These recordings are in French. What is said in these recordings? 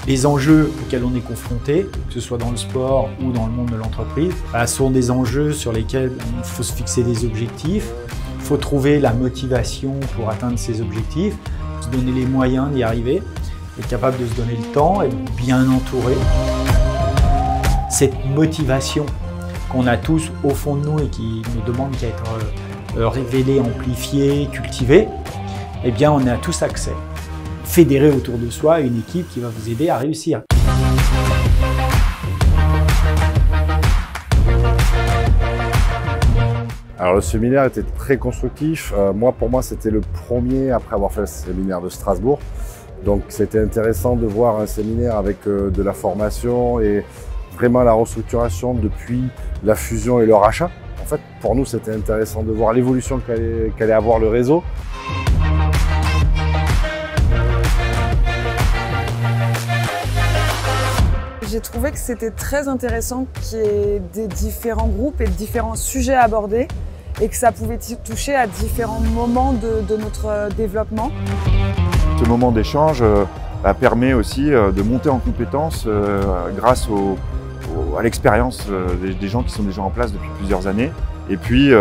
Les enjeux auxquels on est confronté, que ce soit dans le sport ou dans le monde de l'entreprise, sont des enjeux sur lesquels il faut se fixer des objectifs, il faut trouver la motivation pour atteindre ces objectifs, se donner les moyens d'y arriver, être capable de se donner le temps, être bien entouré. Cette motivation qu'on a tous au fond de nous et qui ne demande qu'à être révélée, amplifiée, cultivée, eh bien on a tous accès. Fédérer autour de soi une équipe qui va vous aider à réussir. Alors le séminaire était très constructif. Pour moi, c'était le premier après avoir fait le séminaire de Strasbourg. Donc c'était intéressant de voir un séminaire avec de la formation et vraiment la restructuration depuis la fusion et le rachat. En fait, pour nous, c'était intéressant de voir l'évolution qu'allait avoir le réseau. J'ai trouvé que c'était très intéressant qu'il y ait des différents groupes et de différents sujets abordés et que ça pouvait toucher à différents moments de notre développement. Ce moment d'échange permet aussi de monter en compétences grâce à l'expérience des gens qui sont déjà en place depuis plusieurs années et puis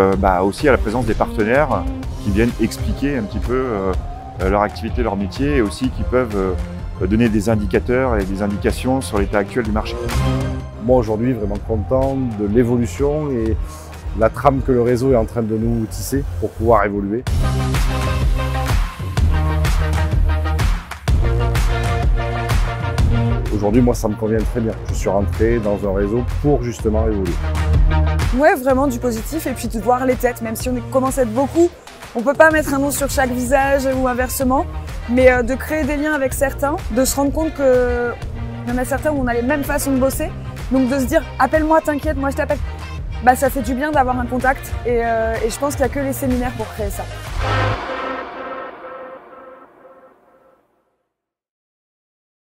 aussi à la présence des partenaires qui viennent expliquer un petit peu leur activité, leur métier et aussi qui peuvent donner des indicateurs et des indications sur l'état actuel du marché. Moi aujourd'hui vraiment content de l'évolution et la trame que le réseau est en train de nous tisser pour pouvoir évoluer. Aujourd'hui, moi, ça me convient très bien. Je suis rentré dans un réseau pour justement évoluer. Ouais, vraiment du positif et puis de voir les têtes, même si on commence à être beaucoup. On ne peut pas mettre un nom sur chaque visage ou inversement, mais de créer des liens avec certains, de se rendre compte qu'il y en a certains où on a les mêmes façons de bosser, donc de se dire « appelle-moi, t'inquiète, moi je t'appelle ». Ça fait du bien d'avoir un contact et je pense qu'il n'y a que les séminaires pour créer ça.